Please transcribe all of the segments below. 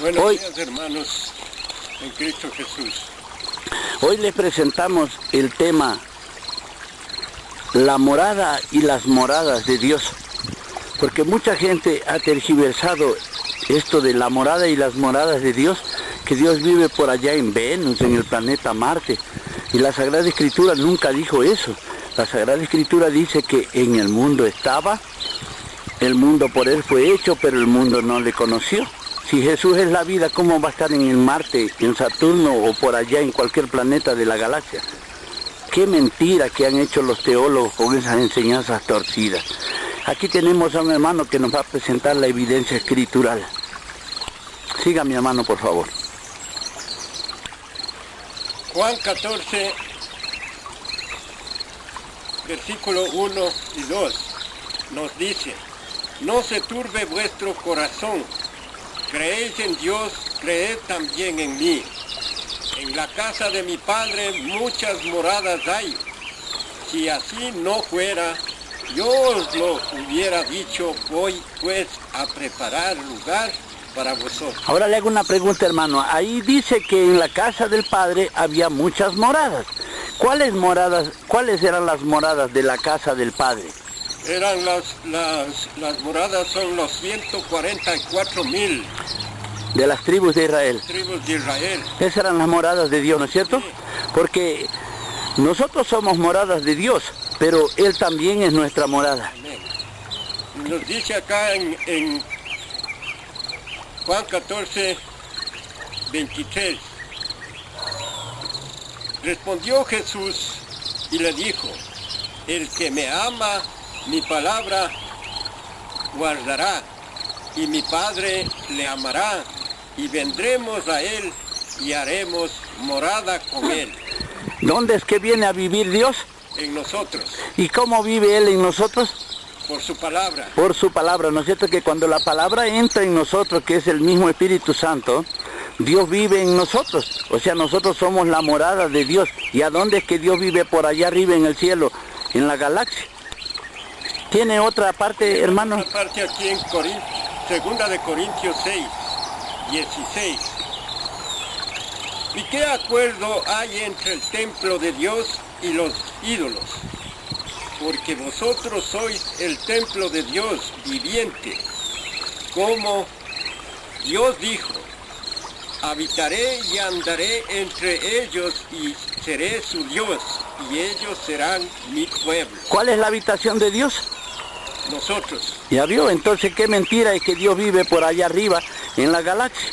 Buenos días, hermanos en Cristo Jesús. Hoy les presentamos el tema la morada y las moradas de Dios, porque mucha gente ha tergiversado esto de la morada y las moradas de Dios, que Dios vive por allá en Venus, en el planeta Marte, y la Sagrada Escritura nunca dijo eso. La Sagrada Escritura dice que en el mundo estaba, el mundo por él fue hecho, pero el mundo no le conoció. Si Jesús es la vida, ¿cómo va a estar en el Marte, en Saturno o por allá en cualquier planeta de la galaxia? Qué mentira que han hecho los teólogos con esas enseñanzas torcidas. Aquí tenemos a un hermano que nos va a presentar la evidencia escritural. Siga, mi hermano, por favor. Juan 14, versículo 1 y 2, nos dice: no se turbe vuestro corazón, creéis en Dios, creed también en mí. En la casa de mi Padre muchas moradas hay. Si así no fuera, yo os lo hubiera dicho, voy pues a preparar lugar para vosotros. Ahora le hago una pregunta, hermano. Ahí dice que en la casa del Padre había muchas moradas. ¿Cuáles moradas, cuáles eran las moradas de la casa del Padre? Eran las moradas, son los 144,000. De las tribus de Israel. Tribus de Israel. Esas eran las moradas de Dios, ¿no es cierto? Sí. Porque nosotros somos moradas de Dios, pero Él también es nuestra morada. Amén. Nos dice acá en Juan 14, 23. Respondió Jesús y le dijo: el que me ama, mi palabra guardará, y mi Padre le amará, y vendremos a él y haremos morada con él. ¿Dónde es que viene a vivir Dios? En nosotros. ¿Y cómo vive Él en nosotros? Por su palabra. Por su palabra, ¿no es cierto? Que cuando la palabra entra en nosotros, que es el mismo Espíritu Santo, Dios vive en nosotros. O sea, nosotros somos la morada de Dios. ¿Y a dónde es que Dios vive? Por allá arriba en el cielo, en la galaxia. ¿Tiene otra parte, hermano? Otra parte aquí en Segunda de Corintios 6, 16. ¿Y qué acuerdo hay entre el templo de Dios y los ídolos? Porque vosotros sois el templo de Dios viviente. Como Dios dijo: habitaré y andaré entre ellos y seré su Dios, y ellos serán mi pueblo. ¿Cuál es la habitación de Dios? Nosotros. ¿Ya vio? Entonces, qué mentira es que Dios vive por allá arriba en la galaxia.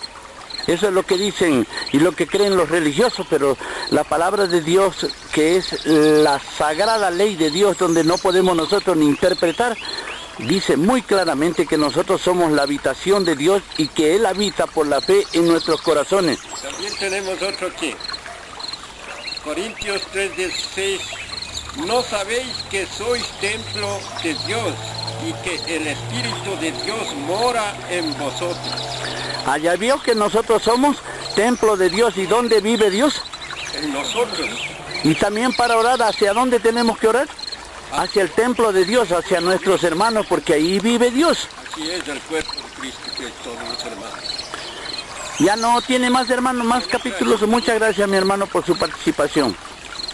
Eso es lo que dicen y lo que creen los religiosos, pero la palabra de Dios, que es la sagrada ley de Dios, donde no podemos nosotros ni interpretar, dice muy claramente que nosotros somos la habitación de Dios y que Él habita por la fe en nuestros corazones. También tenemos otro aquí. Corintios 3:16. ¿No sabéis que sois templo de Dios y que el Espíritu de Dios mora en vosotros? Allá vio que nosotros somos templo de Dios. ¿Y dónde vive Dios? En nosotros. Y también para orar, ¿hacia dónde tenemos que orar? Hacia el templo de Dios, hacia nuestros hermanos, porque ahí vive Dios. Así es el cuerpo de Cristo, que es todos los hermanos. Ya no tiene más, hermano, más capítulos. Muchas gracias, mi hermano, por su participación.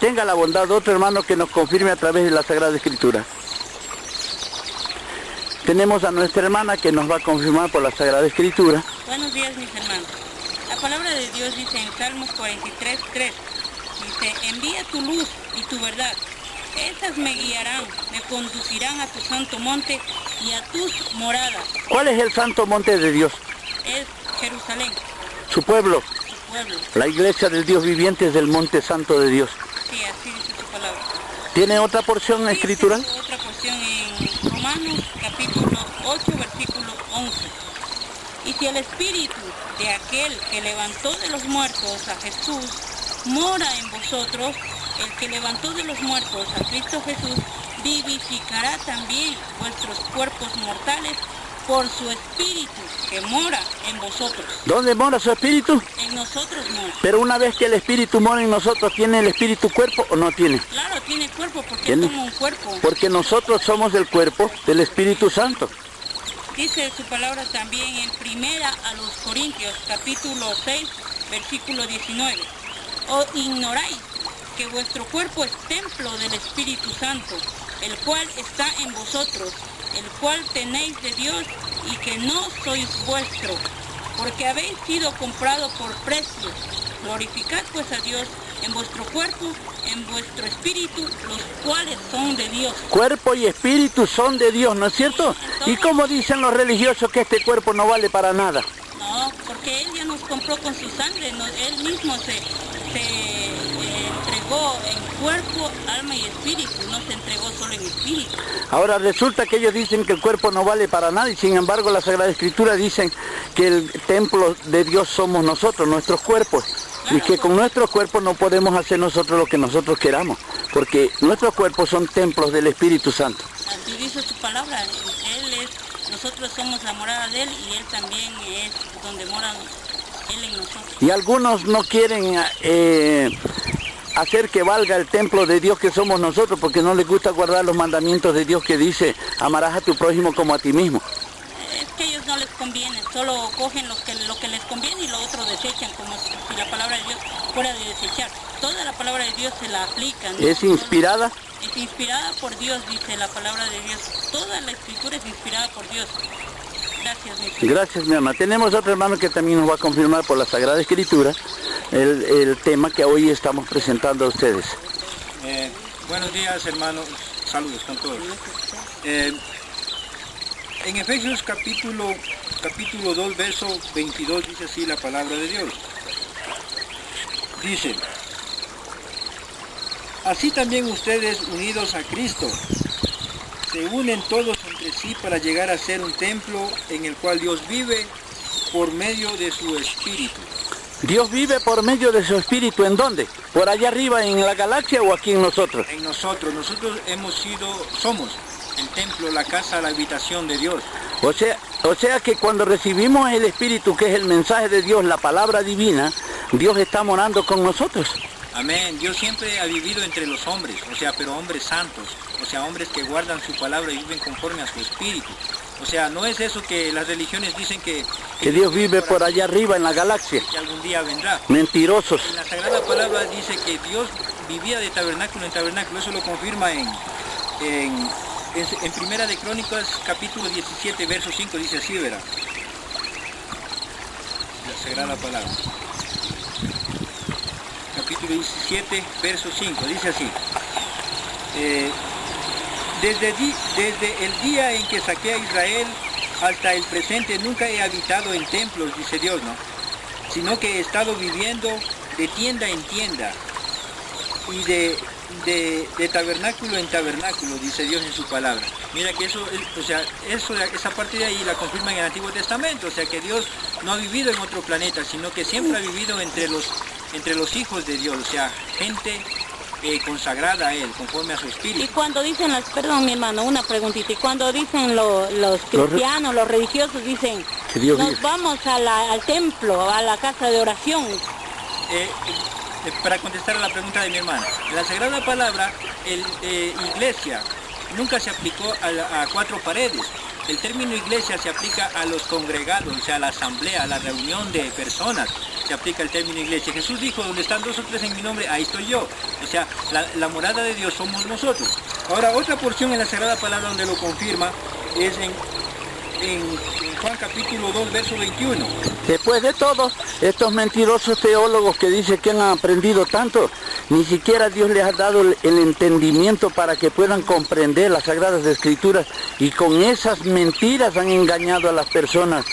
Tenga la bondad de otro hermano que nos confirme a través de la Sagrada Escritura. Tenemos a nuestra hermana que nos va a confirmar por la Sagrada Escritura. Buenos días, mis hermanos. La palabra de Dios dice en Salmos 43:3, dice: envía tu luz y tu verdad. Esas me guiarán, me conducirán a tu santo monte y a tus moradas. ¿Cuál es el santo monte de Dios? Es Jerusalén, Su pueblo. su pueblo. La iglesia del Dios viviente es del monte santo de Dios. Sí, así dice su palabra. ¿Tiene otra porción escritural? Tengo otra porción en Romanos capítulo 8, versículo 11. Y si el espíritu de aquel que levantó de los muertos a Jesús mora en vosotros, el que levantó de los muertos a Cristo Jesús vivificará también vuestros cuerpos mortales por su espíritu que mora en vosotros. ¿Dónde mora su espíritu? En nosotros mora. Pero una vez que el espíritu mora en nosotros, ¿tiene el espíritu cuerpo o no tiene? Claro, tiene cuerpo porque ¿Tiene? es como un cuerpo. Porque nosotros somos el cuerpo del Espíritu Santo. Dice su palabra también en primera a los Corintios, capítulo 6, versículo 19. ¿O ignoráis que vuestro cuerpo es templo del Espíritu Santo, el cual está en vosotros, el cual tenéis de Dios y que no sois vuestro, porque habéis sido comprado por precio? Glorificad pues a Dios en vuestro cuerpo, en vuestro espíritu, los cuales son de Dios. Cuerpo y espíritu son de Dios, ¿no es cierto? ¿Y cómo dicen los religiosos que este cuerpo no vale para nada? No, porque Él ya nos compró con su sangre, Él mismo se entregó en cuerpo, alma y espíritu, no se entregó solo en espíritu. Ahora resulta que ellos dicen que el cuerpo no vale para nada y sin embargo la Sagrada Escritura dicen que el templo de Dios somos nosotros, nuestros cuerpos. Claro, y que con nuestros cuerpos no podemos hacer nosotros lo que nosotros queramos, porque nuestros cuerpos son templos del Espíritu Santo. Así dice su palabra, nosotros somos la morada de Él y Él también es donde mora Él en nosotros. Y algunos no quieren hacer que valga el templo de Dios que somos nosotros, porque no les gusta guardar los mandamientos de Dios que dice, amarás a tu prójimo como a ti mismo. Es que a ellos no les conviene, solo cogen lo que les conviene y lo otro desechan, como si la palabra de Dios fuera de desechar. Toda la palabra de Dios se la aplican. ¿Es inspirada? Es inspirada por Dios, dice la palabra de Dios. Toda la escritura es inspirada por Dios. Gracias, mi hermano. Gracias, mi hermano. Tenemos otro hermano que también nos va a confirmar por la Sagrada Escritura el tema que hoy estamos presentando a ustedes. Buenos días, hermanos. Saludos con todos. En Efesios capítulo 2, verso 22 dice así la palabra de Dios. Dice, así también ustedes unidos a Cristo, se unen todos entre sí para llegar a ser un templo en el cual Dios vive por medio de su Espíritu. ¿Dios vive por medio de su Espíritu en dónde? ¿Por allá arriba en la galaxia o aquí en nosotros? En nosotros somos el templo, la casa, la habitación de Dios. O sea que cuando recibimos el Espíritu, que es el mensaje de Dios, la palabra divina, Dios está morando con nosotros. Amén. Dios siempre ha vivido entre los hombres, pero hombres santos, hombres que guardan su palabra y viven conforme a su espíritu. No es eso que las religiones dicen que Dios vive por allá arriba en la galaxia. Que algún día vendrá. Mentirosos. En la Sagrada Palabra dice que Dios vivía de tabernáculo en tabernáculo. Eso lo confirma en Primera de Crónicas, capítulo 17, verso 5, dice así, verá. La Sagrada Palabra. Capítulo 17, verso 5, dice así. Desde el día en que saqué a Israel hasta el presente nunca he habitado en templos, dice Dios, ¿no? Sino que he estado viviendo de tienda en tienda y de tabernáculo en tabernáculo, dice Dios en su palabra. Mira que esa parte de ahí la confirma en el Antiguo Testamento, que Dios no ha vivido en otro planeta, sino que siempre ha vivido entre los hijos de Dios, gente consagrada a Él, conforme a su espíritu. Y cuando dicen perdón mi hermano, una preguntita, y cuando dicen los cristianos, los religiosos dicen, nos vamos al templo, a la casa de oración. Para contestar a la pregunta de mi hermano, en la Sagrada Palabra, iglesia nunca se aplicó a cuatro paredes. El término iglesia se aplica a los congregados, a la asamblea, a la reunión de personas. Se aplica el término iglesia. Jesús dijo, donde están 2 o 3 en mi nombre, ahí estoy yo. La morada de Dios somos nosotros. Ahora, otra porción en la Sagrada Palabra donde lo confirma es en Juan capítulo 2, verso 21. Después de todo, estos mentirosos teólogos que dicen que han aprendido tanto, ni siquiera Dios les ha dado el entendimiento para que puedan comprender las Sagradas Escrituras, y con esas mentiras han engañado a las personas,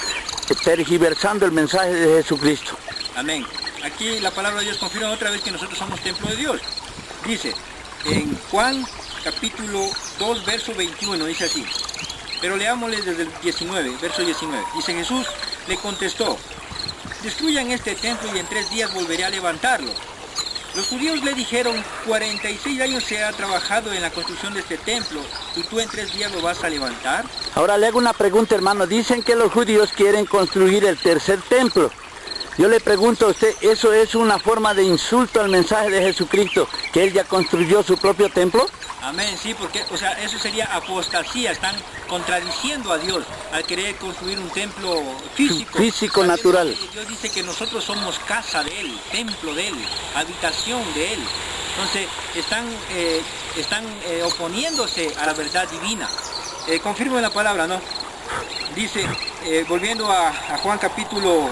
tergiversando el mensaje de Jesucristo. Amén. Aquí la palabra de Dios confirma otra vez que nosotros somos templo de Dios. Dice, en Juan capítulo 2, verso 21, dice así. Pero leámosle desde el 19, verso 19. Dice, Jesús le contestó, destruyan este templo y en 3 días volveré a levantarlo. Los judíos le dijeron, 46 años se ha trabajado en la construcción de este templo y tú en 3 días lo vas a levantar. Ahora le hago una pregunta, hermano. Dicen que los judíos quieren construir el tercer templo. Yo le pregunto a usted, ¿eso es una forma de insulto al mensaje de Jesucristo, que Él ya construyó su propio templo? Amén, sí, porque, o sea, eso sería apostasía, están contradiciendo a Dios al querer construir un templo físico. Físico, natural. Dios dice que nosotros somos casa de Él, templo de Él, habitación de Él. Entonces, están oponiéndose a la verdad divina. Confirmo en la palabra, ¿no? Dice, volviendo a Juan capítulo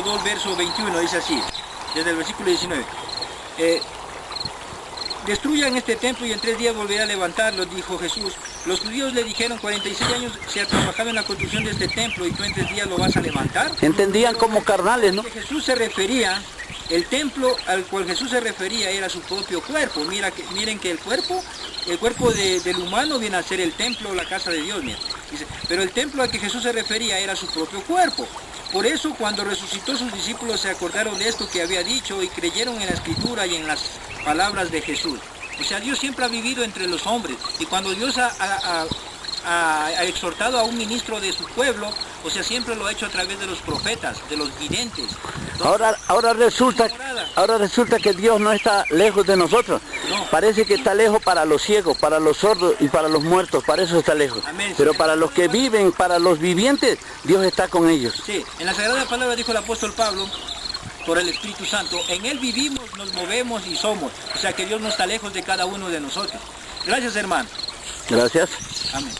2, verso 21, dice así, desde el versículo 19. Destruyan este templo y en 3 días volveré a levantarlo, dijo Jesús. Los judíos le dijeron, 46 años se ha trabajado en la construcción de este templo y tú en 3 días lo vas a levantar. Entendían como carnales, ¿no? Jesús se refería, el templo al cual Jesús se refería era su propio cuerpo. Miren que el cuerpo del humano viene a ser el templo, la casa de Dios. Miren. Dice, pero el templo al que Jesús se refería era su propio cuerpo. Por eso cuando resucitó sus discípulos se acordaron de esto que había dicho y creyeron en la escritura y en las palabras de Jesús. O sea, Dios siempre ha vivido entre los hombres y cuando Dios ha exhortado a un ministro de su pueblo, o sea, siempre lo ha hecho a través de los profetas, de los videntes. Ahora resulta que Dios no está lejos de nosotros. No. Parece que está lejos para los ciegos, para los sordos y para los muertos, para eso está lejos. Amén. Pero para los que viven, para los vivientes, Dios está con ellos. Sí, en la Sagrada Palabra dijo el apóstol Pablo, por el Espíritu Santo, en Él vivimos, nos movemos y somos. O sea que Dios no está lejos de cada uno de nosotros. Gracias, hermano. Gracias. Amén.